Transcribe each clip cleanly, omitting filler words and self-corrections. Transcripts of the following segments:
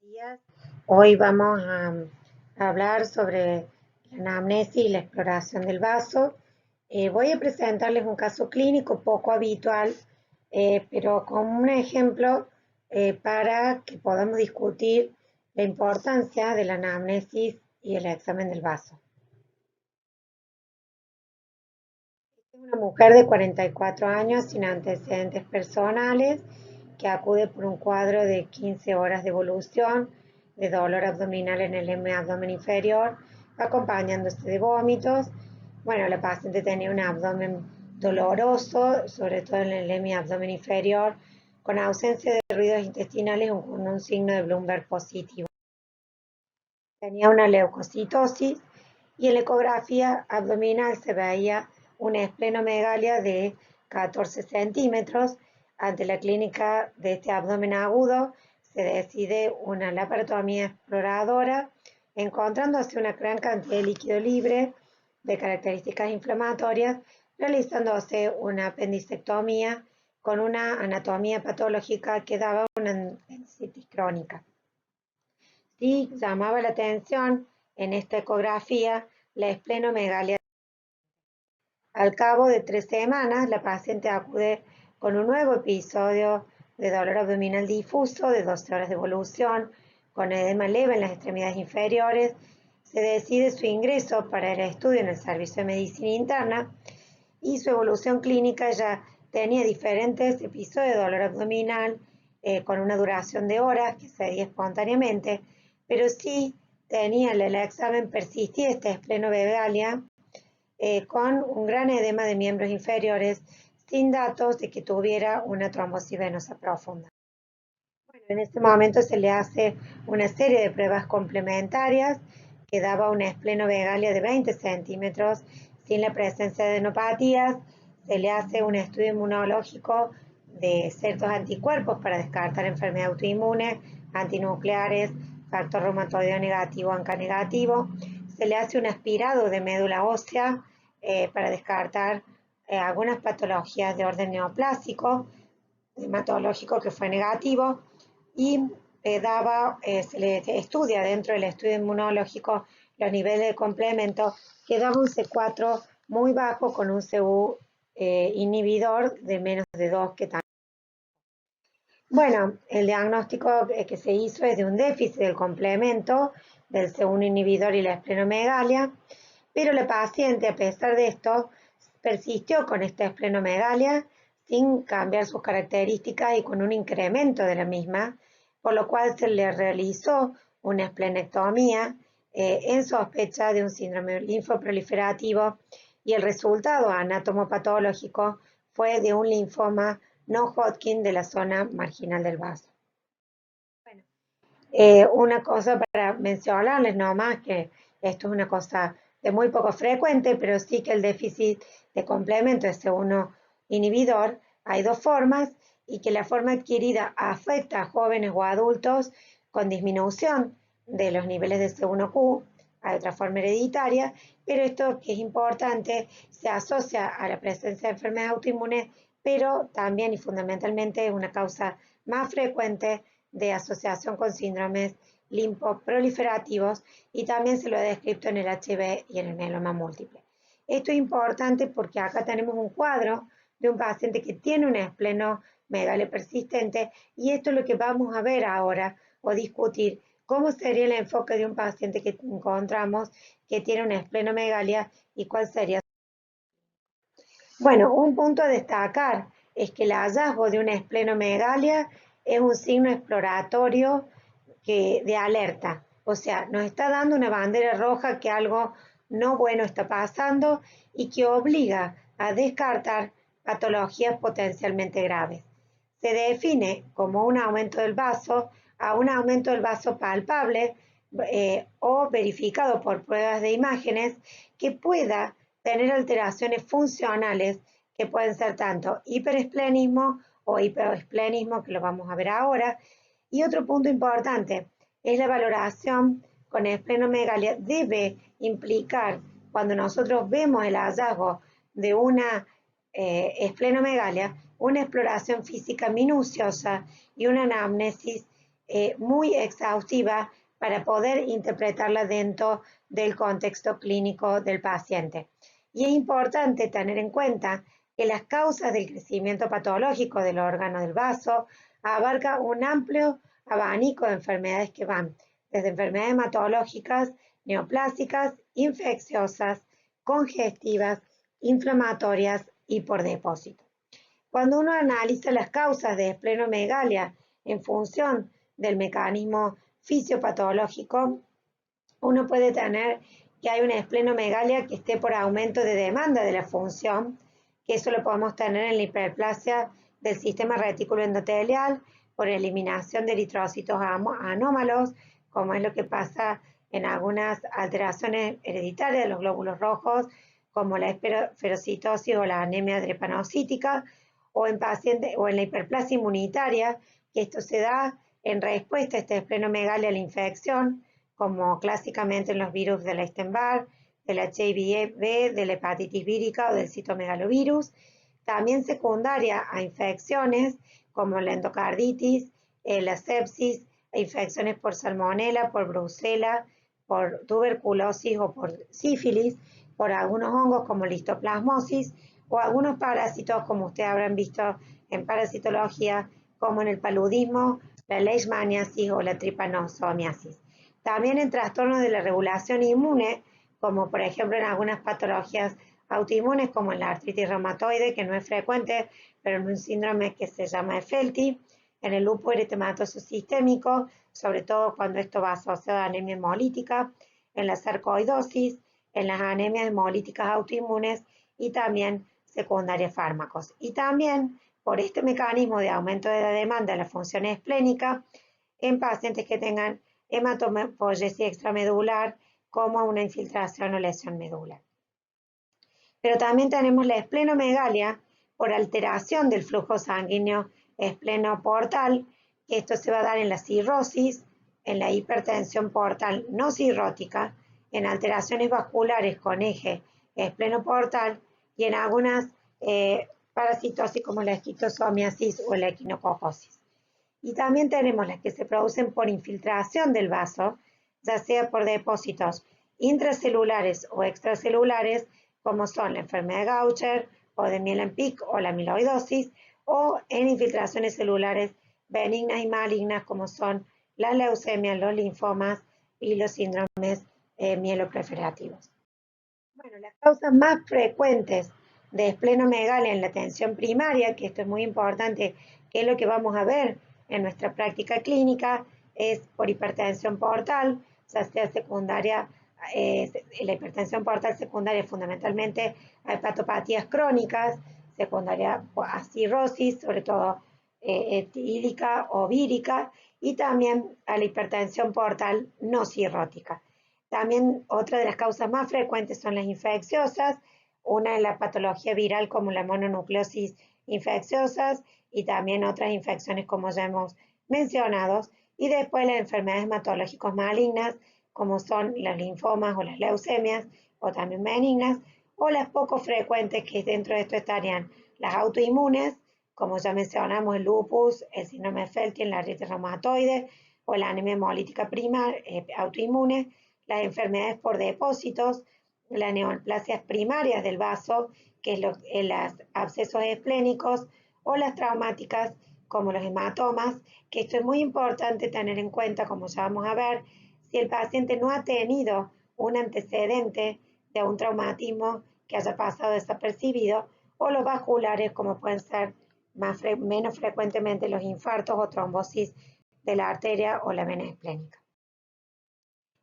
Días. Hoy vamos a hablar sobre la anamnesis y la exploración del vaso. Voy a presentarles un caso clínico poco habitual, pero como un ejemplo para que podamos discutir la importancia de la anamnesis y el examen del vaso. Es una mujer de 44 años sin antecedentes personales que acude por un cuadro de 15 horas de evolución de dolor abdominal en el abdomen inferior, acompañándose de vómitos. Bueno, la paciente tenía un abdomen doloroso, sobre todo en el abdomen inferior, con ausencia de ruidos intestinales o con un signo de Bloomberg positivo. Tenía una leucocitosis y en la ecografía abdominal se veía una esplenomegalia de 14 centímetros. Ante la clínica de este abdomen agudo, se decide una laparotomía exploradora, encontrándose una gran cantidad de líquido libre de características inflamatorias, realizándose una apendicectomía con una anatomía patológica que daba una apendicitis crónica. Sí llamaba la atención en esta ecografía la esplenomegalia. Al cabo de 3 semanas, la paciente acude con un nuevo episodio de dolor abdominal difuso de 12 horas de evolución, con edema leve en las extremidades inferiores. Se decide su ingreso para el estudio en el servicio de medicina interna y su evolución clínica ya tenía diferentes episodios de dolor abdominal con una duración de horas que se dio espontáneamente, pero sí tenía en el examen persistía esta esplenomegalia con un gran edema de miembros inferiores sin datos de que tuviera una trombosis venosa profunda. Bueno, en este momento se le hace una serie de pruebas complementarias que daba una esplenomegalia de 20 centímetros sin la presencia de adenopatías. Se le hace un estudio inmunológico de ciertos anticuerpos para descartar enfermedad autoinmune, antinucleares, factor reumatoideo negativo, ANCA negativo. Se le hace un aspirado de médula ósea para descartar algunas patologías de orden neoplásico, hematológico que fue negativo y se le estudia dentro del estudio inmunológico los niveles de complemento que daba un C4 muy bajo con un CU inhibidor de menos de 2 que también. Bueno, el diagnóstico que se hizo es de un déficit del complemento del C1 inhibidor y la esplenomegalia, pero la paciente, a pesar de esto, persistió con esta esplenomegalia sin cambiar sus características y con un incremento de la misma, por lo cual se le realizó una esplenectomía en sospecha de un síndrome linfoproliferativo y el resultado anatomopatológico fue de un linfoma no Hodgkin de la zona marginal del vaso. Bueno, una cosa para mencionarles nomás que esto es una cosa de muy poco frecuente, pero sí que el déficit de complemento de C1 inhibidor hay dos formas y que la forma adquirida afecta a jóvenes o adultos con disminución de los niveles de C1Q, hay otra forma hereditaria, pero esto que es importante se asocia a la presencia de enfermedades autoinmunes, pero también y fundamentalmente es una causa más frecuente de asociación con síndromes linfoproliferativos y también se lo he descrito en el HIV y en el mieloma múltiple. Esto es importante porque acá tenemos un cuadro de un paciente que tiene una esplenomegalia persistente y esto es lo que vamos a ver ahora o discutir cómo sería el enfoque de un paciente que encontramos que tiene una esplenomegalia y cuál sería. Bueno, un punto a destacar es que el hallazgo de una esplenomegalia es un signo exploratorio de alerta, o sea, nos está dando una bandera roja que algo no bueno está pasando y que obliga a descartar patologías potencialmente graves. Se define como un aumento del vaso a un aumento del vaso palpable o verificado por pruebas de imágenes que pueda tener alteraciones funcionales que pueden ser tanto hiperesplenismo o hiperesplenismo, que lo vamos a ver ahora. Y otro punto importante es la valoración con esplenomegalia debe implicar, cuando nosotros vemos el hallazgo de una esplenomegalia, una exploración física minuciosa y una anamnesis muy exhaustiva para poder interpretarla dentro del contexto clínico del paciente. Y es importante tener en cuenta que las causas del crecimiento patológico del órgano del vaso abarca un amplio abanico de enfermedades que van desde enfermedades hematológicas, neoplásicas, infecciosas, congestivas, inflamatorias y por depósito. Cuando uno analiza las causas de esplenomegalia en función del mecanismo fisiopatológico, uno puede tener que hay una esplenomegalia que esté por aumento de demanda de la función, que eso lo podemos tener en la hiperplasia del sistema retículo endotelial, por eliminación de eritrocitos anómalos, como es lo que pasa en algunas alteraciones hereditarias de los glóbulos rojos, como la esferocitosis o la anemia drepanocítica, o en pacientes o en la hiperplasia inmunitaria, que esto se da en respuesta a esta esplenomegalia a la infección, como clásicamente en los virus del Epstein-Barr, del HIV, de la hepatitis vírica o del citomegalovirus, también secundaria a infecciones como la endocarditis, la sepsis, infecciones por salmonela, por brucela, por tuberculosis o por sífilis, por algunos hongos como listoplasmosis o algunos parásitos como ustedes habrán visto en parasitología como en el paludismo, la leishmaniasis o la trypanosomiasis. También en trastornos de la regulación inmune, como por ejemplo en algunas patologías autoinmunes como en la artritis reumatoide, que no es frecuente, pero en un síndrome que se llama FELTI, en el lupus eritematoso sistémico, sobre todo cuando esto va asociado a anemia hemolítica, en la sarcoidosis, en las anemias hemolíticas autoinmunes y también secundaria fármacos. Y también por este mecanismo de aumento de la demanda de la función esplénica en pacientes que tengan hematopoiesis extramedular como una infiltración o lesión medular. Pero también tenemos la esplenomegalia por alteración del flujo sanguíneo esplenoportal, que esto se va a dar en la cirrosis, en la hipertensión portal no cirrótica, en alteraciones vasculares con eje esplenoportal y en algunas parasitosis como la esquistosomiasis o la equinococosis. Y también tenemos las que se producen por infiltración del vaso, ya sea por depósitos intracelulares o extracelulares, como son la enfermedad de Gaucher o de Nielenpick o la amiloidosis, o en infiltraciones celulares benignas y malignas, como son las leucemias, los linfomas y los síndromes mieloproliferativos. Bueno, las causas más frecuentes de esplenomegalia en la atención primaria, que esto es muy importante, que es lo que vamos a ver en nuestra práctica clínica, es por hipertensión portal, ya sea secundaria, la hipertensión portal secundaria fundamentalmente a hepatopatías crónicas, secundaria a cirrosis, sobre todo etílica o vírica, y también a la hipertensión portal no cirrótica. También otra de las causas más frecuentes son las infecciosas, una es la patología viral como la mononucleosis infecciosas y también otras infecciones como ya hemos mencionado, y después las enfermedades hematológicas malignas como son las linfomas o las leucemias o también benignas, o las poco frecuentes que dentro de esto estarían las autoinmunes, como ya mencionamos el lupus, el síndrome de Feltin, la artritis reumatoide o la anemia hemolítica primaria autoinmune, las enfermedades por depósitos, las neoplasias primarias del vaso, que es los abscesos esplénicos, o las traumáticas como los hematomas, que esto es muy importante tener en cuenta, como ya vamos a ver, si el paciente no ha tenido un antecedente de un traumatismo que haya pasado desapercibido, o los vasculares, como pueden ser menos frecuentemente los infartos o trombosis de la arteria o la vena esplénica.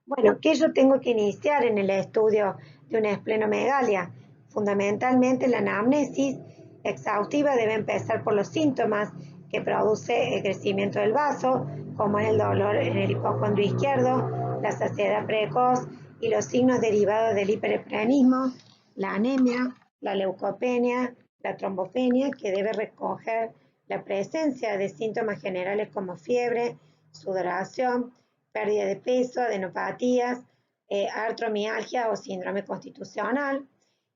Bueno, ¿qué yo tengo que iniciar en el estudio de una esplenomegalia? Fundamentalmente la anamnesis exhaustiva debe empezar por los síntomas que produce el crecimiento del vaso, como es el dolor en el hipocondrio izquierdo, la saciedad precoz y los signos derivados del hiperesplanismo, la anemia, la leucopenia, la trombopenia, que debe recoger la presencia de síntomas generales como fiebre, sudoración, pérdida de peso, adenopatías, artromialgia o síndrome constitucional.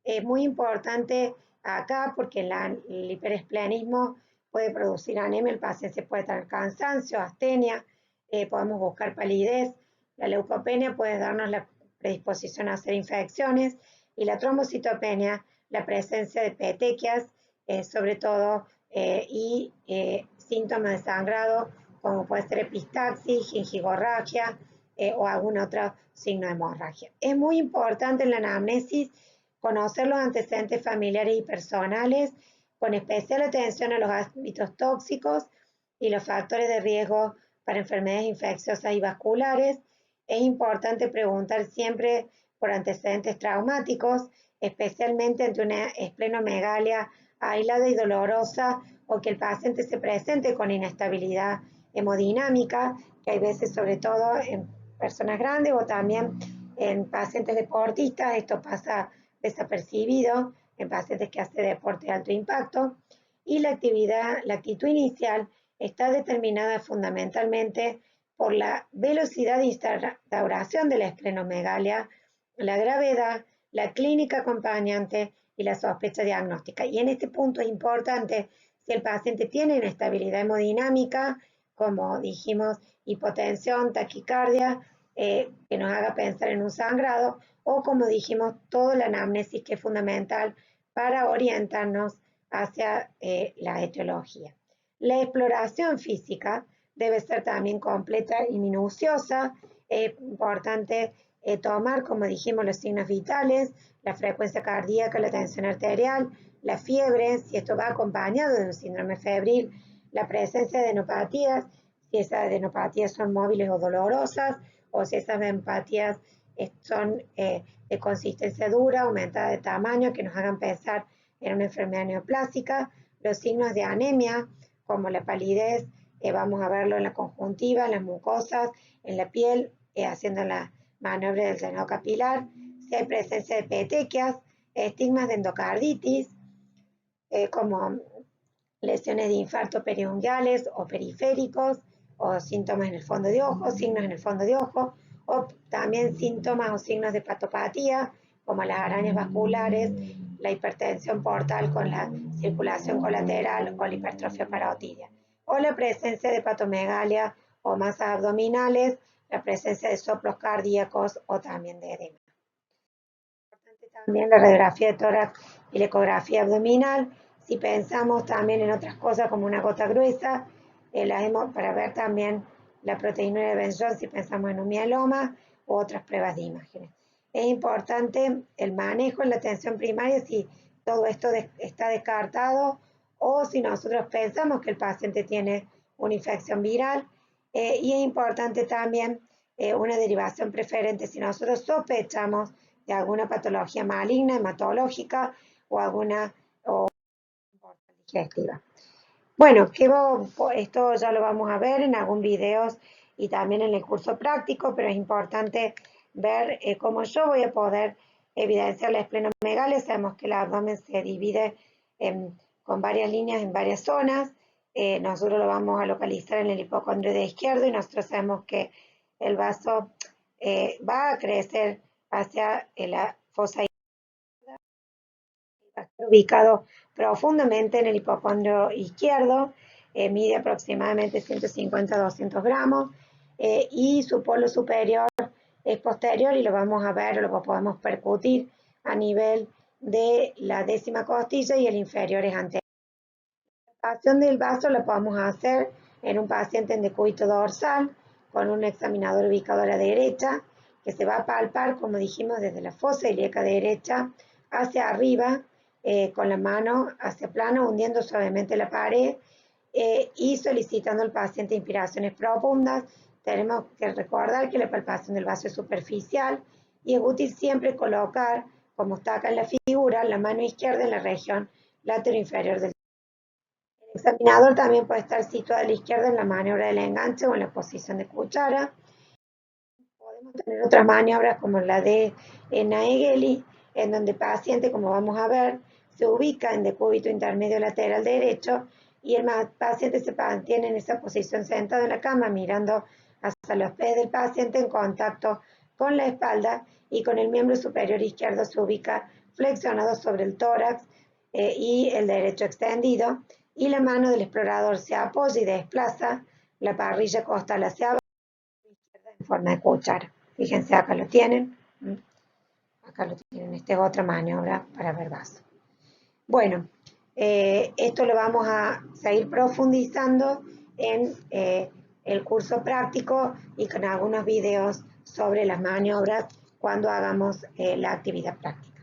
Es muy importante acá porque el hiperesplenismo puede producir anemia, el paciente puede tener cansancio, astenia, podemos buscar palidez. La leucopenia puede darnos la predisposición a hacer infecciones y la trombocitopenia, la presencia de petequias, sobre todo, y síntomas de sangrado, como puede ser epistaxis, gingigorragia o algún otro signo de hemorragia. Es muy importante en la anamnesis conocer los antecedentes familiares y personales, con especial atención a los ámbitos tóxicos y los factores de riesgo para enfermedades infecciosas y vasculares. Es importante preguntar siempre por antecedentes traumáticos, especialmente ante una esplenomegalia aislada y dolorosa o que el paciente se presente con inestabilidad hemodinámica, que hay veces sobre todo en personas grandes o también en pacientes deportistas, esto pasa desapercibido en pacientes que hacen deporte de alto impacto, y la actitud inicial está determinada fundamentalmente por la velocidad de instauración de la esplenomegalia, la gravedad, la clínica acompañante y la sospecha diagnóstica. Y en este punto es importante si el paciente tiene inestabilidad hemodinámica, como dijimos, hipotensión, taquicardia, que nos haga pensar en un sangrado, o como dijimos, toda la anamnesis que es fundamental para orientarnos hacia la etiología. La exploración física debe ser también completa y minuciosa. Es importante tomar, como dijimos, los signos vitales, la frecuencia cardíaca, la tensión arterial, la fiebre, si esto va acompañado de un síndrome febril, la presencia de adenopatías, si esas adenopatías son móviles o dolorosas, o si esas adenopatías son de consistencia dura, aumentada de tamaño, que nos hagan pensar en una enfermedad neoplásica, los signos de anemia, como la palidez, vamos a verlo en la conjuntiva, en las mucosas, en la piel, haciendo la maniobra del drenado capilar, si hay presencia de petequias, estigmas de endocarditis, como lesiones de infarto periunguales o periféricos, o síntomas en el fondo de ojo, signos en el fondo de ojo, o también síntomas o signos de patopatía, como las arañas vasculares, la hipertensión portal con la circulación colateral o la hipertrofia parotidia, o la presencia de hepatomegalia o masas abdominales, la presencia de soplos cardíacos o también de edema. También la radiografía de tórax y la ecografía abdominal. Si pensamos también en otras cosas como una gota gruesa, para ver también la proteína de Benjon si pensamos en un mieloma u otras pruebas de imágenes. Es importante el manejo en la atención primaria si todo esto está descartado o si nosotros pensamos que el paciente tiene una infección viral. Y es importante también una derivación preferente si nosotros sospechamos de alguna patología maligna, hematológica o alguna digestiva. Bueno, esto ya lo vamos a ver en algún video y también en el curso práctico, pero es importante ver cómo yo voy a poder evidenciar la esplenomegalia. Sabemos que el abdomen se divide con varias líneas en varias zonas. Nosotros lo vamos a localizar en el hipocondrio de izquierdo y nosotros sabemos que el vaso va a crecer hacia la fosa izquierda, va a estar ubicado profundamente en el hipocondrio izquierdo, mide aproximadamente 150 a 200 gramos y su polo superior es posterior y lo vamos a ver, lo podemos percutir a nivel de la décima costilla y el inferior es anterior. La palpación del vaso la podemos hacer en un paciente en decúbito dorsal con un examinador ubicado a la derecha que se va a palpar, como dijimos, desde la fosa ilíaca derecha hacia arriba, con la mano hacia plano, hundiendo suavemente la pared y solicitando al paciente inspiraciones profundas. Tenemos que recordar que la palpación del vaso es superficial y es útil siempre colocar, como está acá en la figura, la mano izquierda en la región lateroinferior del. El examinador también puede estar situado a la izquierda en la maniobra del enganche o en la posición de cuchara. Podemos tener otras maniobras como la de Naegeli, en donde el paciente, como vamos a ver, se ubica en decúbito intermedio lateral derecho y el paciente se mantiene en esa posición sentado en la cama mirando hacia los pies del paciente en contacto con la espalda y con el miembro superior izquierdo se ubica flexionado sobre el tórax y el derecho extendido y la mano del explorador se apoya y desplaza la parrilla costal hacia abajo en forma de cuchara. Fíjense, acá lo tienen. Acá lo tienen. Esta es otra maniobra para ver vaso. Bueno, esto lo vamos a seguir profundizando en el curso práctico y con algunos videos sobre las maniobras cuando hagamos la actividad práctica.